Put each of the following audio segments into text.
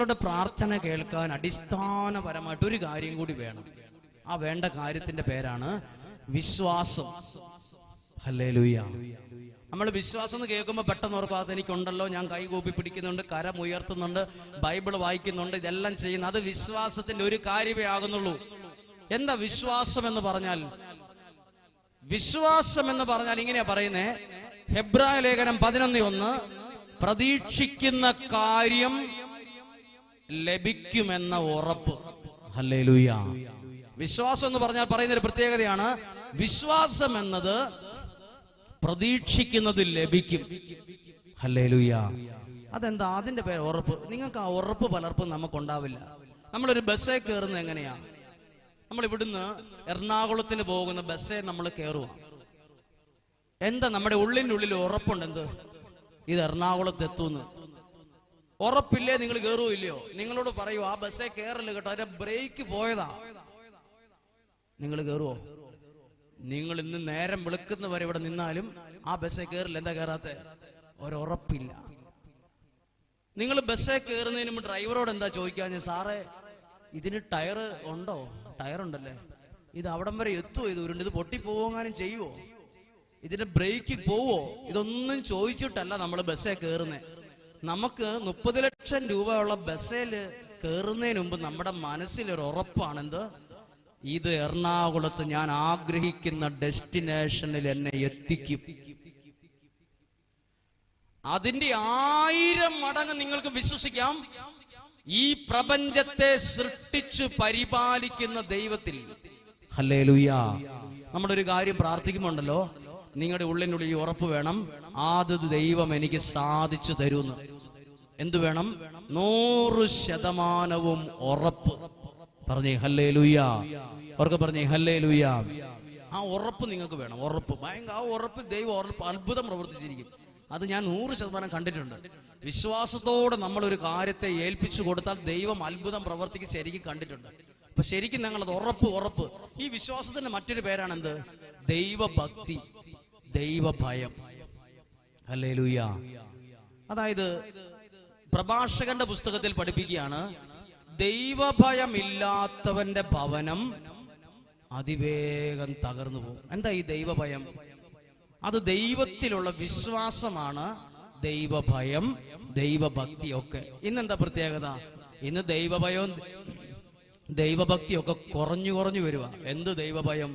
നിങ്ങളുടെ പ്രാർത്ഥന കേൾക്കാൻ അടിസ്ഥാനപരമായിട്ട് ഒരു കാര്യം കൂടി വേണം. ആ വേണ്ട കാര്യത്തിന്റെ പേരാണ് വിശ്വാസം. ഹല്ലേലൂയ. നമ്മൾ വിശ്വാസം എന്ന് കേൾക്കുമ്പോൾ പെട്ടെന്ന് ഓർക്കും അതെനിക്കുണ്ടല്ലോ, ഞാൻ കൈകൂപ്പി പിടിക്കുന്നുണ്ട്, കരം ഉയർത്തുന്നുണ്ട്, ബൈബിൾ വായിക്കുന്നുണ്ട്, ഇതെല്ലാം ചെയ്യുന്നു. അത് വിശ്വാസത്തിന്റെ ഒരു കാര്യമേ ആകുന്നുള്ളൂ. എന്താ വിശ്വാസം എന്ന് പറഞ്ഞാൽ? വിശ്വാസം എന്ന് പറഞ്ഞാൽ ഇങ്ങനെയാ പറയുന്നേ, ഹെബ്രായ ലേഖനം 11:1, പ്രതീക്ഷിക്കുന്ന കാര്യം ലഭിക്കുമെന്ന ഉറപ്പ്. ഹല്ലേലൂയ. വിശ്വാസം എന്ന് പറഞ്ഞാൽ പറയുന്ന ഒരു പ്രത്യേകതയാണ്, വിശ്വാസം എന്നത് പ്രതീക്ഷിക്കുന്നത് ലഭിക്കും. ഹല്ലേലൂയ. അതെന്താ? അതിന്റെ പേര് ഉറപ്പ്. നിങ്ങൾക്ക് ആ ഉറപ്പ് പലർക്കും നമുക്കുണ്ടാവില്ല. നമ്മളൊരു ബസ്സേ കയറുന്നത് എങ്ങനെയാ? നമ്മൾ ഇവിടുന്ന് എറണാകുളത്തിന് പോകുന്ന ബസ്സേ നമ്മൾ കയറുക. എന്താ നമ്മുടെ ഉള്ളിനുള്ളിൽ ഉറപ്പുണ്ട്? എന്ത്? ഇത് എറണാകുളത്ത് എത്തുന്നു. ഉറപ്പില്ലേ? നിങ്ങൾ കയറുവോ ഇല്ലയോ? നിങ്ങളോട് പറയൂ ആ ബസ്സേ കയറല് കേട്ടോ, അതിന്റെ ബ്രേക്ക് പോയതാ. നിങ്ങൾ കയറുവോ? നിങ്ങൾ ഇന്ന് നേരം വെളുക്കുന്നവരെ ഇവിടെ നിന്നാലും ആ ബസ്സേ കയറില്ല. എന്താ കയറാത്ത? ഒരുറപ്പില്ല. നിങ്ങൾ ബസ്സേ കയറുന്നതിന് മുമ്പ് ഡ്രൈവറോട് എന്താ ചോദിക്കാഞ്ഞ? സാറേ ഇതിന് ടയർ ഉണ്ടോ? ടയർ ഉണ്ടല്ലേ, ഇത് അവിടം വരെ എത്തുവോ? ഇത് ഉരുണ്ട് ഇത് പൊട്ടിപ്പോകാനും ചെയ്യുവോ? ഇതിന്റെ ബ്രേക്ക് പോവോ? ഇതൊന്നും ചോദിച്ചിട്ടല്ല നമ്മൾ ബസ്സേ കയറുന്നത്. നമുക്ക് 30 ലക്ഷം രൂപയുള്ള ബസ്സിൽ കയറുന്നതിന് മുമ്പ് നമ്മുടെ മനസ്സിലൊരു ഉറപ്പാണെന്ത്? ഇത് എറണാകുളത്ത് ഞാൻ ആഗ്രഹിക്കുന്ന ഡെസ്റ്റിനേഷനിൽ എന്നെ എത്തിക്കും. അതിന്റെ 1000 മടങ്ങ് നിങ്ങൾക്ക് വിശ്വസിക്കാം ഈ പ്രപഞ്ചത്തെ സൃഷ്ടിച്ചു പരിപാലിക്കുന്ന ദൈവത്തിൽ. ഹല്ലേലൂയ. നമ്മളൊരു കാര്യം പ്രാർത്ഥിക്കുമ്പോണ്ടല്ലോ, നിങ്ങളുടെ ഉള്ളിനുള്ളിൽ ഈ ഉറപ്പ് വേണം, അത് ദൈവം എനിക്ക് സാധിച്ചു തരുന്നു. എന്തു വേണം? 100% ഉറപ്പ്. പറഞ്ഞേ ഹല്ലേലൂയ. അവർക്ക് പറഞ്ഞേ ഹല്ലേലൂയ. ആ ഉറപ്പ് നിങ്ങൾക്ക് വേണം. ഉറപ്പ് ഭയങ്കര. ആ ഉറപ്പ് ദൈവം ഉറപ്പ് അത്ഭുതം പ്രവർത്തിച്ചിരിക്കും. അത് ഞാൻ 100% കണ്ടിട്ടുണ്ട്. വിശ്വാസത്തോടെ നമ്മളൊരു കാര്യത്തെ ഏൽപ്പിച്ചു കൊടുത്താൽ ദൈവം അത്ഭുതം പ്രവർത്തിക്ക് ശരിക്കും കണ്ടിട്ടുണ്ട്. അപ്പൊ ശരിക്കും ഞങ്ങളത് ഉറപ്പ്. ഈ വിശ്വാസത്തിന്റെ മറ്റൊരു പേരാണ് എന്ത്? ദൈവഭക്തി, ദൈവഭയം. ഹല്ലേലൂയ. അതായത് പ്രഭാഷകന്റെ പുസ്തകത്തിൽ പഠിപ്പിക്കുകയാണ്, ദൈവഭയമില്ലാത്തവന്റെ ഭവനം അതിവേഗം തകർന്നു പോകും. എന്താ ഈ ദൈവഭയം? അത് ദൈവത്തിലുള്ള വിശ്വാസമാണ്. ദൈവഭയം, ദൈവഭക്തിയൊക്കെ. ഇന്നെന്താ പ്രത്യേകത? ഇന്ന് ദൈവഭയവും ദൈവഭക്തിയൊക്കെ കുറഞ്ഞു വരുക. എന്ത് ദൈവഭയം?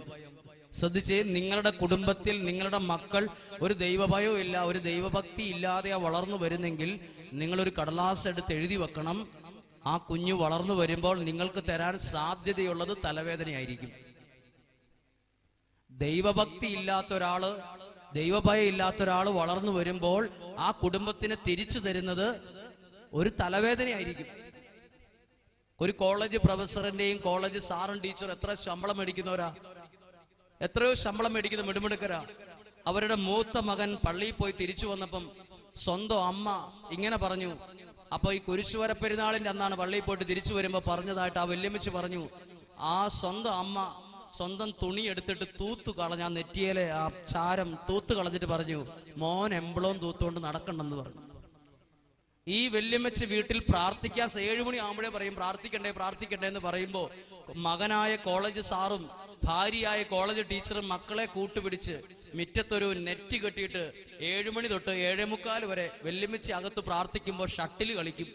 ശ്രദ്ധിച്ചേ, നിങ്ങളുടെ കുടുംബത്തിൽ നിങ്ങളുടെ മക്കൾ ഒരു ദൈവഭയവും ഇല്ല, ഒരു ദൈവഭക്തി ഇല്ലാതെയാ വളർന്നു വരുന്നെങ്കിൽ നിങ്ങളൊരു കടലാസ് എടുത്ത് എഴുതി വെക്കണം. ആ കുഞ്ഞു വളർന്നു വരുമ്പോൾ നിങ്ങൾക്ക് തരാൻ സാധ്യതയുള്ളത് തലവേദനയായിരിക്കും. ദൈവഭക്തി ഇല്ലാത്ത ഒരാള്, ദൈവഭയം ഇല്ലാത്ത ഒരാൾ വളർന്നു വരുമ്പോൾ ആ കുടുംബത്തിന് തിരിച്ചു തരുന്നത് ഒരു തലവേദനയായിരിക്കും. ഒരു കോളേജ് പ്രൊഫസറിന്റെയും കോളേജ് സാറും ടീച്ചറും എത്ര ശമ്പളം മേടിക്കുന്നവരാ? എത്രയോ ശമ്പളം മേടിക്കുന്ന മിടുമിടുക്കരാ. അവരുടെ മൂത്ത മകൻ പള്ളിയിൽ പോയി തിരിച്ചു വന്നപ്പം സ്വന്തം അമ്മ ഇങ്ങനെ പറഞ്ഞു. അപ്പൊ ഈ കുരിശുവര പെരുന്നാളിന്റെ അന്നാണ് പള്ളിയിൽ പോയിട്ട് തിരിച്ചു വരുമ്പോ പറഞ്ഞതായിട്ട് ആ വല്യമ്മച്ചി പറഞ്ഞു, ആ സ്വന്തം അമ്മ സ്വന്തം തുണി എടുത്തിട്ട് തൂത്തു കളഞ്ഞ, ആ നെറ്റിയിലെ ആ ചാരം തൂത്തു കളഞ്ഞിട്ട് പറഞ്ഞു, മോൻ എംബ്ലോം തൂത്തുകൊണ്ട് നടക്കണ്ടെന്ന് പറഞ്ഞു. ഈ വല്യമ്മച്ചി വീട്ടിൽ പ്രാർത്ഥിക്കാൻ 7 മണി ആകുമ്പോഴേ പറയും പ്രാർത്ഥിക്കണ്ടേ എന്ന് പറയുമ്പോ മകനായ കോളേജ് സാറും ഭാര്യയായ കോളേജ് ടീച്ചറും മക്കളെ കൂട്ടുപിടിച്ച് മുറ്റത്തൊരു നെറ്റ് കെട്ടിയിട്ട് 7 മണി തൊട്ട് 7:45 വരെ വല്യമ്മച്ചി അകത്ത് പ്രാർത്ഥിക്കുമ്പോൾ ഷട്ടിൽ കളിക്കും.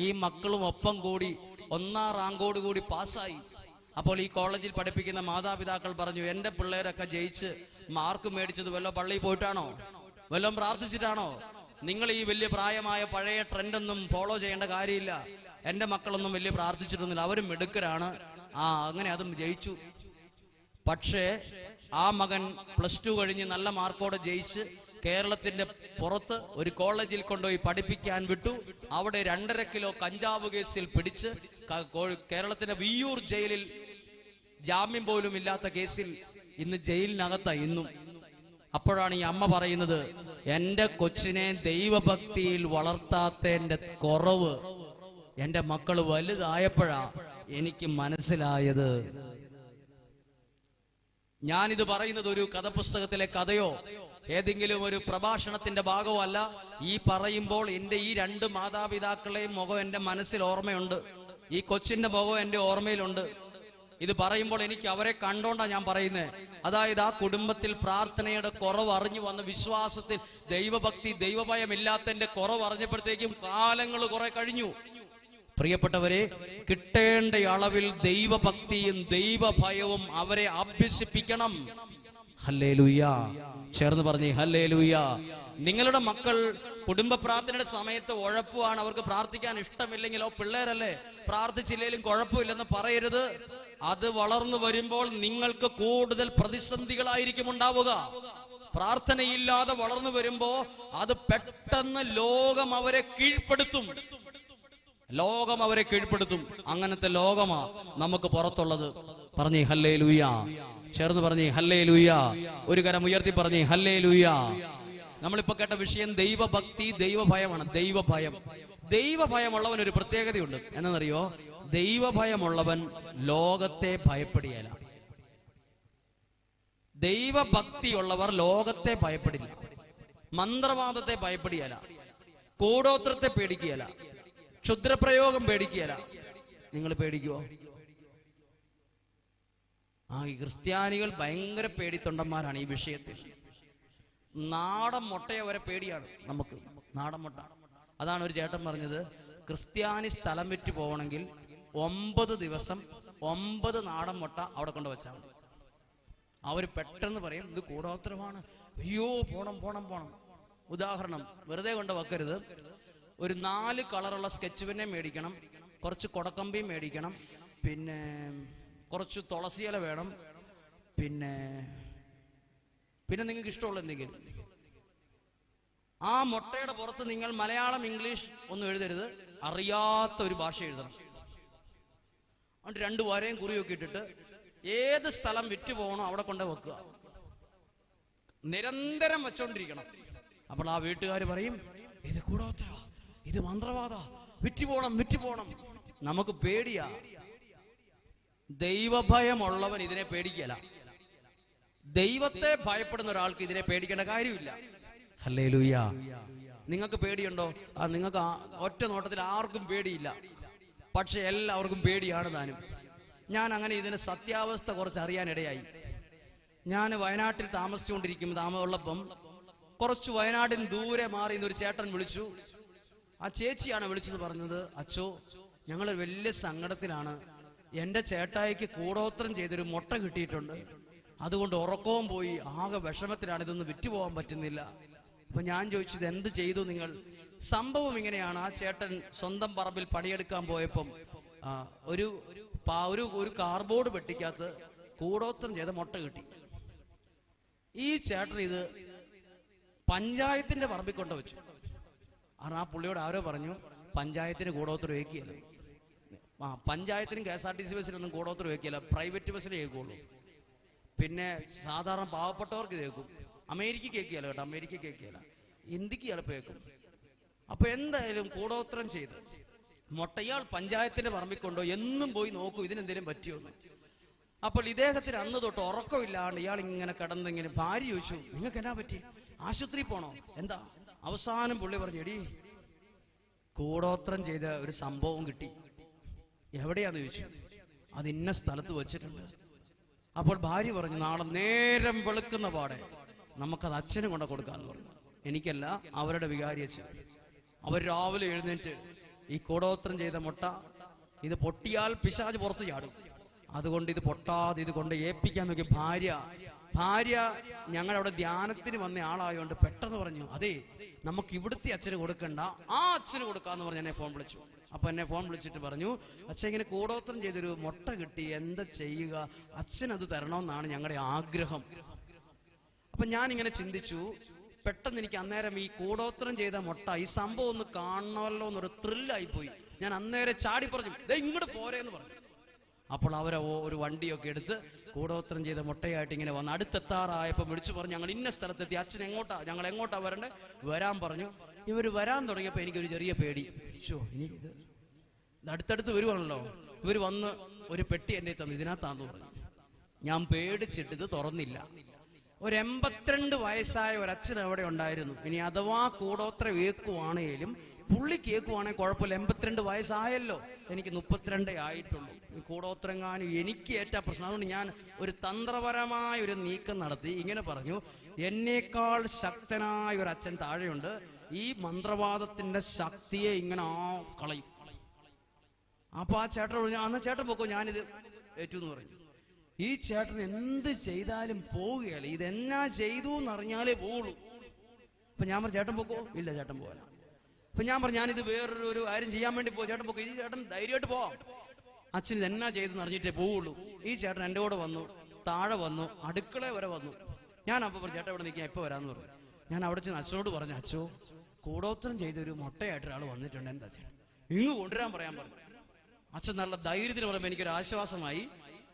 ഈ മക്കളും ഒപ്പം കൂടി 1ാം റാങ്കോട് കൂടി പാസ്സായി. അപ്പോൾ ഈ കോളേജിൽ പഠിപ്പിക്കുന്ന മാതാപിതാക്കൾ പറഞ്ഞു, എന്റെ പിള്ളേരൊക്കെ ജയിച്ച് മാർക്ക് മേടിച്ചത് വല്ലോ പള്ളിയിൽ പോയിട്ടാണോ, വല്ലതും പ്രാർത്ഥിച്ചിട്ടാണോ? നിങ്ങൾ ഈ വലിയ പ്രായമായ പഴയ ട്രെൻഡൊന്നും ഫോളോ ചെയ്യേണ്ട കാര്യമില്ല. എന്റെ മക്കളൊന്നും വലിയ പ്രാർത്ഥിച്ചിട്ടൊന്നുമില്ല, അവരും മിടുക്കരാണ്. അങ്ങനെ അതും ജയിച്ചു. പക്ഷേ ആ മകൻ +2 കഴിഞ്ഞ് നല്ല മാർക്കോടെ ജയിച്ച് കേരളത്തിന്റെ പുറത്ത് ഒരു കോളേജിൽ കൊണ്ടുപോയി പഠിപ്പിക്കാൻ വിട്ടു. അവിടെ 2.5 കിലോ കഞ്ചാവ് കേസിൽ പിടിച്ച് കേരളത്തിന്റെ വിയ്യൂർ ജയിലിൽ ജാമ്യം പോലും ഇല്ലാത്ത കേസിൽ ഇന്ന് ജയിലിനകത്തായി ഇന്നും. അപ്പോഴാണ് ഈ അമ്മ പറയുന്നത്, എന്റെ കൊച്ചിനെ ദൈവഭക്തിയിൽ വളർത്താത്തതിന്റെ കുറവ് എന്റെ മക്കൾ വലുതായപ്പോഴാ എനിക്ക് മനസ്സിലായത്. ഞാനിത് പറയുന്നത് ഒരു കഥപുസ്തകത്തിലെ കഥയോ ഏതെങ്കിലും ഒരു പ്രഭാഷണത്തിന്റെ ഭാഗമോ അല്ല. ഈ പറയുമ്പോൾ എന്റെ ഈ രണ്ട് മാതാപിതാക്കളെയും മുഖം എന്റെ മനസ്സിൽ ഓർമ്മയുണ്ട്. ഈ കൊച്ചിന്റെ മുഖം എന്റെ ഓർമ്മയിലുണ്ട്. ഇത് പറയുമ്പോൾ എനിക്ക് അവരെ കണ്ടോണ്ടാ ഞാൻ പറയുന്നത്. അതായത് ആ കുടുംബത്തിൽ പ്രാർത്ഥനയുടെ കുറവ് അറിഞ്ഞു വന്ന് വിശ്വാസത്തിൽ ദൈവഭക്തി ദൈവഭയമില്ലാത്തതിന്റെ കുറവ് അറിഞ്ഞപ്പോഴത്തേക്കും കാലങ്ങൾ കുറെ കഴിഞ്ഞു. പ്രിയപ്പെട്ടവരെ, കിട്ടേണ്ട അളവിൽ ദൈവഭക്തിയും ദൈവഭയവും അവരെ അഭ്യസിപ്പിക്കണം. ഹല്ലേലൂയ. ചേർന്ന് പറഞ്ഞേ ഹല്ലേലൂയ. നിങ്ങളുടെ മക്കൾ കുടുംബ പ്രാർത്ഥനയുടെ സമയത്ത് ഉഴപ്പുവാണ്, അവർക്ക് പ്രാർത്ഥിക്കാൻ ഇഷ്ടമില്ലെങ്കിലോ പിള്ളേരല്ലേ പ്രാർത്ഥിച്ചില്ലെങ്കിലും കുഴപ്പമില്ലെന്ന് പറയരുത്. അത് വളർന്നു വരുമ്പോൾ നിങ്ങൾക്ക് കൂടുതൽ പ്രതിസന്ധികളായിരിക്കും ഉണ്ടാവുക. പ്രാർത്ഥനയില്ലാതെ വളർന്നു വരുമ്പോ അത് പെട്ടെന്ന് ലോകം അവരെ കീഴ്പ്പെടുത്തും. അങ്ങനത്തെ ലോകമാ നമുക്ക് പുറത്തുള്ളത്. പറഞ്ഞേ ഹല്ലേലൂയ. ചേർന്ന് പറഞ്ഞേ ഹല്ലേലൂയ. ഒരു കരം ഉയർത്തി പറഞ്ഞേ ഹല്ലേലൂയ. നമ്മളിപ്പോ കേട്ട വിഷയം ദൈവഭക്തി ദൈവഭയമാണ്. ദൈവഭയമുള്ളവൻ ഒരു പ്രത്യേകതയുണ്ട്. എന്നറിയോ? ദൈവഭയമുള്ളവൻ ലോകത്തെ ഭയപ്പെടുകയില്ല. ദൈവഭക്തിയുള്ളവർ ലോകത്തെ ഭയപ്പെടില്ല, മന്ത്രവാദത്തെ ഭയപ്പെടുകയില്ല, കൂടോത്രത്തെ പേടിക്കുകയില്ല, ക്ഷുദ്രപ്രയോഗം പേടിക്കുകയില്ല. നിങ്ങൾ പേടിക്കുവോ? ഈ ക്രിസ്ത്യാനികൾ ഭയങ്കര പേടിത്തൊണ്ടന്മാരാണ് ഈ വിഷയത്തിൽ. നാടൻ മുട്ടയെ വരെ പേടിയാണ് നമുക്ക്. നാടൻ മുട്ട. അതാണ് ഒരു ചേട്ടൻ പറഞ്ഞത്, ക്രിസ്ത്യാനി സ്ഥലം വിറ്റ് പോകണമെങ്കിൽ 9 ദിവസം 9 നാടൻ മുട്ട അവിടെ കൊണ്ട് വെച്ചാൽ മതി. അവർ പെട്ടെന്ന് പറയും ഇത് കൂടോത്രമാണ്, അയ്യോ പോണം പോണം പോണം. ഉദാഹരണം വെറുതെ കൊണ്ട് വെക്കരുത്. ഒരു 4 കളറുള്ള സ്കെച്ച് പെന്നെ മേടിക്കണം, കുറച്ച് കൊടക്കമ്പിയും മേടിക്കണം, പിന്നെ കുറച്ച് തുളസിയില വേണം, പിന്നെ നിങ്ങൾക്ക് ഇഷ്ടമുള്ള എന്തെങ്കിലും. ആ മുട്ടയുടെ പുറത്ത് നിങ്ങൾ മലയാളം ഇംഗ്ലീഷ് ഒന്നും എഴുതരുത്, അറിയാത്ത ഒരു ഭാഷ എഴുതണം. എന്നിട്ട് 2 വരയും കുറിയൊക്കെ ഇട്ടിട്ട് ഏത് സ്ഥലം വിറ്റ് പോകണോ അവിടെ കൊണ്ട് വെക്കുക. നിരന്തരം വെച്ചോണ്ടിരിക്കണം. അപ്പോൾ ആ വീട്ടുകാർ പറയും ഇത് കൂടോത്ര, ഇത് മന്ത്രവാദ, വിറ്റ് പോണം. നമുക്ക് പേടിയാ. ദൈവഭയമുള്ളവൻ ഇതിനെ പേടിക്കല. ദൈവത്തെ ഭയപ്പെടുന്ന ഒരാൾക്ക് ഇതിനെ പേടിക്കേണ്ട കാര്യമില്ല. ഹല്ലേലൂയ. നിങ്ങൾക്ക് പേടിയുണ്ടോ? നിങ്ങൾക്ക് ഒറ്റ നോട്ടത്തിൽ ആർക്കും പേടിയില്ല, പക്ഷെ എല്ലാവർക്കും പേടിയാണ് താനും. ഞാൻ അങ്ങനെ ഇതിന് സത്യാവസ്ഥ കുറച്ച് അറിയാനിടയായി. ഞാൻ വയനാട്ടിൽ താമസിച്ചുകൊണ്ടിരിക്കുമ്പോൾ കുറച്ച് വയനാടിന് ദൂരെ മാറി ഒരു ചേട്ടൻ വിളിച്ചു. ആ ചേച്ചിയാണ് വിളിച്ചത്. പറഞ്ഞത്, അച്ചോ ഞങ്ങൾ വലിയ സങ്കടത്തിലാണ്, എന്റെ ചേട്ടായിക്ക് കൂടോത്രം ചെയ്തൊരു മുട്ട കിട്ടിയിട്ടുണ്ട്, അതുകൊണ്ട് ഉറക്കവും പോയി, ആകെ വിഷമത്തിലാണ്, ഇതൊന്നും വിറ്റുപോകാൻ പറ്റുന്നില്ല. അപ്പൊ ഞാൻ ചോദിച്ചത് എന്ത് ചെയ്തു നിങ്ങൾ? സംഭവം ഇങ്ങനെയാണ്. ആ ചേട്ടൻ സ്വന്തം പറമ്പിൽ പണിയെടുക്കാൻ പോയപ്പം ഒരു കാർബോർഡ് പെട്ടിക്കകത്ത് കൂടോത്രം ചെയ്ത മുട്ട കിട്ടി. ഈ ചേട്ടൻ ഇത് പഞ്ചായത്തിന്റെ പറമ്പിൽ കൊണ്ട് വെച്ചു. കാരണം ആ പുള്ളിയോട് ആരോ പറഞ്ഞു പഞ്ചായത്തിന് കൂടോത്രം വയ്ക്കുകയല്ല. പഞ്ചായത്തിനും KSRTC ബസ്സിനൊന്നും കൂടോത്രം വയ്ക്കുകയില്ല, പ്രൈവറ്റ് ബസ്സിന് കേൾക്കുള്ളൂ. പിന്നെ സാധാരണ പാവപ്പെട്ടവർക്ക് കേൾക്കും. അമേരിക്കയ്ക്ക് കേൾക്കുകയല്ല കേട്ടോ, അമേരിക്കയ്ക്ക് കേൾക്കുകയല്ല, ഇന്ത്യക്ക് ചിലപ്പോൾ കേൾക്കും. അപ്പൊ എന്തായാലും കൂടോത്രം ചെയ്ത് മുട്ട ഇയാൾ പഞ്ചായത്തിന്റെ പറമ്പിൽ കൊണ്ടോ എന്നും പോയി നോക്കൂ ഇതിനെന്തെങ്കിലും പറ്റിയോന്ന്. അപ്പോൾ ഇദ്ദേഹത്തിന് അന്ന് തൊട്ട് ഉറക്കമില്ലാണ്ട് ഇയാൾ ഇങ്ങനെ കിടന്നിങ്ങനെ. ഭാര്യ ചോദിച്ചു നിങ്ങൾക്ക് എന്നാ പറ്റി, ആശുപത്രി പോണോ, എന്താ? അവസാനം പുള്ളി പറഞ്ഞു, എടീ കൂടോത്രം ചെയ്ത ഒരു സംഭവം കിട്ടി. എവിടെയാന്ന് ചോദിച്ചു. അത് ഇന്ന സ്ഥലത്ത് വെച്ചിട്ടുണ്ട്. അപ്പോൾ ഭാര്യ പറഞ്ഞു, നാളെ നേരം വെളുക്കുന്ന പാടെ നമുക്കത് അച്ഛനും കൊണ്ട് കൊടുക്കാന്ന് പറഞ്ഞു. എനിക്കല്ല, അവരുടെ വികാരി അച്ഛൻ. അവർ രാവിലെ എഴുന്നേറ്റ് ഈ കൂടോത്രം ചെയ്ത മുട്ട ഇത് പൊട്ടിയാൽ പിശാച് പുറത്ത് ചാടും, അതുകൊണ്ട് ഇത് പൊട്ടാതെ ഇത് കൊണ്ട് ഏൽപ്പിക്കാൻ നോക്കി. ഭാര്യ ഞങ്ങളവിടെ ധ്യാനത്തിന് വന്ന ആളായതുകൊണ്ട് പെട്ടെന്ന് പറഞ്ഞു, അതെ നമുക്ക് ഇവിടുത്തെ അച്ഛന് കൊടുക്കണ്ട, ആ അച്ഛന് കൊടുക്കാന്ന് പറഞ്ഞ് എന്നെ ഫോൺ വിളിച്ചു. അപ്പൊ എന്നെ ഫോൺ വിളിച്ചിട്ട് പറഞ്ഞു, അച്ഛൻ ഇങ്ങനെ കൂടോത്രം ചെയ്തൊരു മുട്ട കിട്ടി, എന്താ ചെയ്യുക, അച്ഛൻ അത് തരണമെന്നാണ് ഞങ്ങളുടെ ആഗ്രഹം. അപ്പൊ ഞാൻ ഇങ്ങനെ ചിന്തിച്ചു. പെട്ടെന്ന് എനിക്ക് അന്നേരം ഈ കൂടോത്രം ചെയ്ത മുട്ട ഈ സംഭവം ഒന്ന് കാണണമല്ലോ എന്നൊരു ത്രില്ലായി പോയി. ഞാൻ അന്നേരം ചാടി പറഞ്ഞു, ഇങ്ങോട്ട് പോരേന്ന് പറഞ്ഞു. അപ്പോൾ അവരെ ഒരു വണ്ടിയൊക്കെ എടുത്ത് കൂടോത്രം ചെയ്ത മുട്ടയായിട്ട് ഇങ്ങനെ വന്ന് അടുത്തെത്താറായപ്പോൾ വിളിച്ചു പറഞ്ഞു, ഞങ്ങൾ ഇന്ന സ്ഥലത്തെത്തി, അച്ഛൻ ഞങ്ങൾ എങ്ങോട്ടാ വരണ്ടേ, വരാൻ പറഞ്ഞു. ഇവർ വരാൻ തുടങ്ങിയപ്പോൾ എനിക്കൊരു ചെറിയ പേടി. ഇനി ഇത് അടുത്തടുത്ത് വരുവാണല്ലോ. ഇവർ വന്ന് ഒരു പെട്ടി എന്നെ തന്നു, ഇതിനകത്താന്ന് പറഞ്ഞു. ഞാൻ പേടിച്ചിട്ട് ഇത് തുറന്നില്ല. ഒരു 82 വയസ്സായ ഒരച്ഛൻ അവിടെ ഉണ്ടായിരുന്നു. ഇനി അഥവാ കൂടോത്ര കേൾക്കുവാണേലും പുള്ളി കേൾക്കുവാണെങ്കിൽ കുഴപ്പമില്ല. 82 വയസ്സായല്ലോ, എനിക്ക് 32 ആയിട്ടുള്ളൂ. കൂടോത്രങ്ങാനും എനിക്ക് ഏറ്റ പ്രശ്നം. അതുകൊണ്ട് ഞാൻ ഒരു തന്ത്രപരമായ ഒരു നീക്കം നടത്തി. ഇങ്ങനെ പറഞ്ഞു, എന്നേക്കാൾ ശക്തനായ ഒരു അച്ഛൻ താഴെയുണ്ട്, ഈ മന്ത്രവാദത്തിന്റെ ശക്തിയെ ഇങ്ങനെ കളയും. അപ്പൊ ആ ചേട്ടൻ പറഞ്ഞു, അന്ന് ചേട്ടൻ പൊക്കോ, ഞാനിത് ഏറ്റു എന്ന് പറഞ്ഞു. ഈ ചേട്ടൻ എന്ത് ചെയ്താലും പോവുകയല്ല, ഇതെന്നാ ചെയ്തു എന്നറിഞ്ഞാലേ പോവുള്ളൂ. അപ്പൊ ഞാൻ പറഞ്ഞു, ചേട്ടൻ പൊക്കോ. ഇല്ല, ചേട്ടൻ പോകാൻ. അപ്പൊ ഞാൻ പറഞ്ഞു, ഞാനിത് വേറൊരു കാര്യം ചെയ്യാൻ വേണ്ടി ചേട്ടൻ പൊക്കോ. ഈ ചേട്ടൻ ധൈര്യമായിട്ട് പോവാം, അച്ഛൻ ഇതെന്നാ ചെയ്തെന്ന് അറിഞ്ഞിട്ടേ പോവുള്ളൂ. ഈ ചേട്ടൻ എൻ്റെ കൂടെ വന്നു, താഴെ വന്നു, അടുക്കള വരെ വന്നു. ഞാൻ അപ്പൊ പറഞ്ഞു, ചേട്ടൻ ഇവിടെ നിൽക്കാൻ, എപ്പോ വരാന്ന് പറഞ്ഞു. ഞാൻ അവിടെ ചെന്ന് അച്ഛനോട് പറഞ്ഞു, അച്ഛോ കൂടോത്രം ചെയ്തൊരു മുട്ടയായിട്ട് ഒരാൾ വന്നിട്ടുണ്ട്, എന്താ അച്ഛൻ ഇങ്ങ് കൊണ്ടുവരാൻ പറയാൻ പറഞ്ഞു. അച്ഛൻ നല്ല ധൈര്യത്തിന് പറയുമ്പോൾ എനിക്കൊരു ആശ്വാസമായി.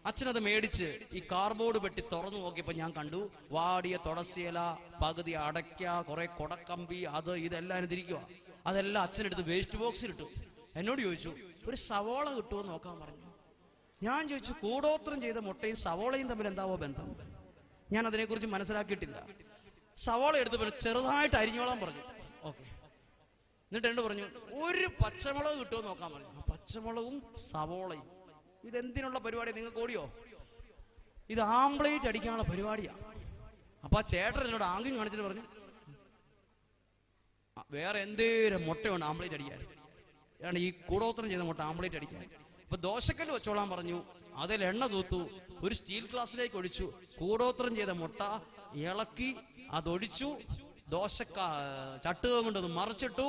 അച്ഛനത് മേടിച്ച് ഈ കാർബോർഡ് പെട്ടി തുറന്നു നോക്കിയപ്പോ ഞാൻ കണ്ടു, വാടിയ തുളസിയില, പകുതി അടയ്ക്ക, കുറെ കൊടക്കമ്പി, അത് ഇതെല്ലാം തിരിക്കുക. അതെല്ലാം അച്ഛനെടുത്ത് വേസ്റ്റ് ബോക്സിൽ ഇട്ടു. എന്നോട് ചോദിച്ചു, ഒരു സവോള കിട്ടുമോ നോക്കാൻ പറഞ്ഞു. ഞാൻ ചോദിച്ചു, കൂടോത്രം ചെയ്ത മുട്ടയും സവോളയും തമ്മിൽ എന്താവോ ബന്ധം? ഞാൻ അതിനെക്കുറിച്ച് മനസ്സിലാക്കിയിട്ടില്ല. സവോള എടുത്ത് ചെറുതായിട്ട് അരിഞ്ഞോളാൻ പറഞ്ഞു. ഓക്കെ. എന്നിട്ട് എന്നോട് പറഞ്ഞു, ഒരു പച്ചമുളക് കിട്ടുമോ നോക്കാൻ പറഞ്ഞു. പച്ചമുളകും സവോളയും ഇതെന്തിനുള്ള പരിപാടി? നിങ്ങൾക്ക് ഓടിയോ? ഇത് ആംപ്ലേറ്റ് അടിക്കാനുള്ള പരിപാടിയാ. അപ്പൊ ആ ചേട്ടൻ എന്നോട് ആംഗ്യം കാണിച്ചിട്ട് പറഞ്ഞു, വേറെ എന്തേലും മുട്ടയുണ്ട് ആംപ്ലേറ്റ് അടിക്കാൻ, ഈ കൂടോത്രം ചെയ്ത മുട്ട ആംപ്ലേറ്റ് അടിക്കാൻ. അപ്പൊ ദോശക്കല്ല് വെച്ചോളാൻ പറഞ്ഞു. അതിൽ എണ്ണ തൂത്തു, ഒരു സ്റ്റീൽ ഗ്ലാസ്സിലേക്ക് ഒഴിച്ചു, കൂടോത്രം ചെയ്ത മുട്ട ഇളക്കി അതൊഴിച്ചു, ചട്ടുക കൊണ്ടത് മറിച്ചിട്ടു,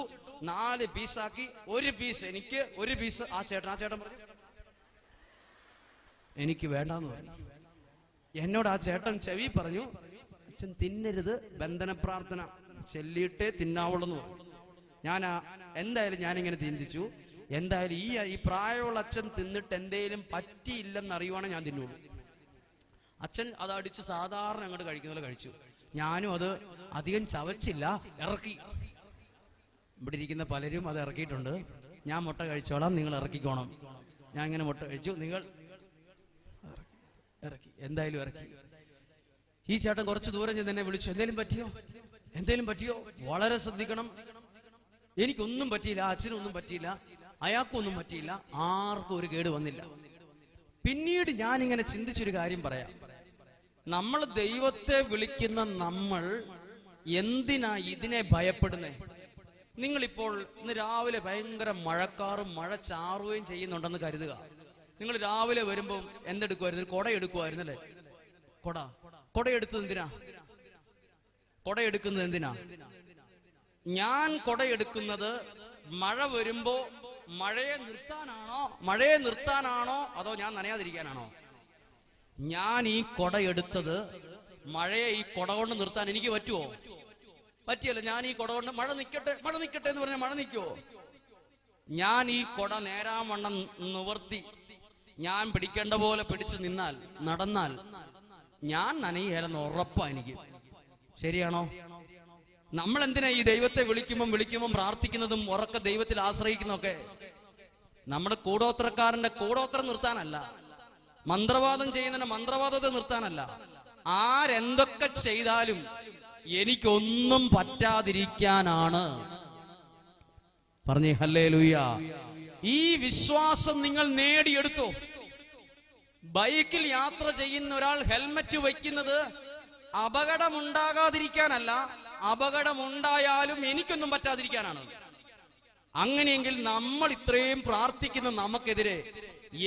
4 പീസാക്കി. ഒരു പീസ് എനിക്ക്, ഒരു പീസ് ആ ചേട്ടൻ പറഞ്ഞു എനിക്ക് വേണ്ടാന്ന് പറഞ്ഞു. എന്നോട് ആ ചേട്ടൻ ചെവി പറഞ്ഞു, അച്ഛൻ തിന്നരുത്, ബന്ധന പ്രാർത്ഥന ചൊല്ലിയിട്ടേ തിന്നാവുള്ളെന്ന് പറഞ്ഞു. എന്തായാലും ഞാനിങ്ങനെ ചിന്തിച്ചു, എന്തായാലും ഈ പ്രായമുള്ള അച്ഛൻ തിന്നിട്ട് എന്തേലും പറ്റിയില്ലെന്ന് അറിയുവാണെങ്കിൽ ഞാൻ തിന്നുള്ളൂ. അച്ഛൻ അത് അടിച്ച് സാധാരണ അങ്ങോട്ട് കഴിക്കുന്ന പോലെ കഴിച്ചു. ഞാനും അത് അധികം ചവച്ചില്ല, ഇറക്കി. ഇവിടെ ഇരിക്കുന്ന പലരും അത് ഇറക്കിയിട്ടുണ്ട്. ഞാൻ മുട്ട കഴിച്ചോളാം, നിങ്ങൾ ഇറക്കിക്കോണം. ഞാൻ ഇങ്ങനെ മുട്ട കഴിച്ചു, നിങ്ങൾ ഇറക്കി. എന്തായാലും ഇറക്കി. ഈ ചേട്ടൻ കുറച്ച് ദൂരം ചെന്ന് എന്നെ വിളിച്ചു, എന്തേലും പറ്റിയോ? വളരെ ശ്രദ്ധിക്കണം. എനിക്കൊന്നും പറ്റിയില്ല, അച്ഛനൊന്നും പറ്റിയില്ല, അയാൾക്കൊന്നും പറ്റിയില്ല, ആർക്കും ഒരു കേട് വന്നില്ല. പിന്നീട് ഞാനിങ്ങനെ ചിന്തിച്ചൊരു കാര്യം പറയാം. നമ്മൾ ദൈവത്തെ വിളിക്കുന്ന നമ്മൾ എന്തിനാ ഇതിനെ ഭയപ്പെടുന്നേ? നിങ്ങളിപ്പോൾ ഇന്ന് രാവിലെ ഭയങ്കര മഴക്കാറും മഴ ചാറുകയും ചെയ്യുന്നുണ്ടെന്ന് കരുതുക. നിങ്ങൾ രാവിലെ വരുമ്പോൾ എന്തെടുക്കുമായിരുന്നു? കൊട എടുക്കുമായിരുന്നല്ലേ? കൊട എടുക്കുന്നത് എന്തിനാ? ഞാൻ കൊട എടുക്കുന്നത് മഴ വരുമ്പോ മഴയെ നിർത്താനാണോ അതോ ഞാൻ നനയാതിരിക്കാനാണോ? ഞാൻ ഈ കൊട എടുത്തത് മഴയെ ഈ കൊട കൊണ്ട് നിർത്താൻ എനിക്ക് പറ്റുമോ? പറ്റിയല്ല. ഞാൻ ഈ കൊട കൊണ്ട് മഴ നിക്കട്ടെ എന്ന് പറഞ്ഞാൽ മഴ നിൽക്കുവോ? ഞാൻ ഈ കൊട നേരാവണ്ണം നിവർത്തി ഞാൻ പിടിക്കേണ്ട പോലെ പിടിച്ചു നടന്നാൽ ഞാൻ നനയുകയെന്ന് ഉറപ്പാ എനിക്ക്. ശരിയാണോ? നമ്മൾ എന്തിനാ ഈ ദൈവത്തെ വിളിക്കുമ്പം പ്രാർത്ഥിക്കുന്നതും ഉറക്ക ദൈവത്തിൽ ആശ്രയിക്കുന്നതൊക്കെ? നമ്മുടെ കൂടോത്രക്കാരന്റെ കൂടോത്രം നിർത്താനല്ല, മന്ത്രവാദം ചെയ്യുന്നതിന്റെ മന്ത്രവാദത്തെ നിർത്താനല്ല. ആരെന്തൊക്കെ ചെയ്താലും എനിക്കൊന്നും പറ്റാതിരിക്കാനാണ്. പറഞ്ഞേ ഹല്ലേലൂയ. ഈ വിശ്വാസം നിങ്ങൾ നേടിയെടുത്തോ. ബൈക്കിൽ യാത്ര ചെയ്യുന്ന ഒരാൾ ഹെൽമറ്റ് വയ്ക്കുന്നത് അപകടമുണ്ടാകാതിരിക്കാനല്ല, അപകടമുണ്ടായാലും എനിക്കൊന്നും പറ്റാതിരിക്കാനാണ്. അങ്ങനെയെങ്കിൽ നമ്മൾ ഇത്രയും പ്രാർത്ഥിക്കുന്ന നമുക്കെതിരെ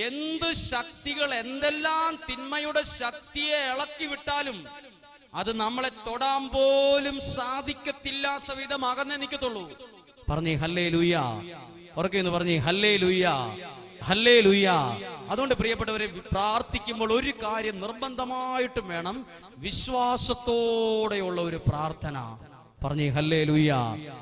എന്ത് ശക്തികൾ, എന്തെല്ലാം തിന്മയുടെ ശക്തിയെ ഇളക്കി വിട്ടാലും അത് നമ്മളെ തൊടാൻ പോലും സാധിക്കത്തില്ലാത്ത വിധം അകന്നേ നിൽക്കത്തുള്ളൂ. പറഞ്ഞേ ഹല്ലേലൂയ. ഉറക്കെ പറഞ്ഞേ ഹല്ലേലൂയ, ഹല്ലേലൂയ. അതുകൊണ്ട് പ്രിയപ്പെട്ടവരെ, പ്രാർത്ഥിക്കുമ്പോൾ ഒരു കാര്യം നിർബന്ധമായിട്ടും വേണം, വിശ്വാസത്തോടെയുള്ള ഒരു പ്രാർത്ഥന. പറഞ്ഞേ ഹല്ലേലൂയ.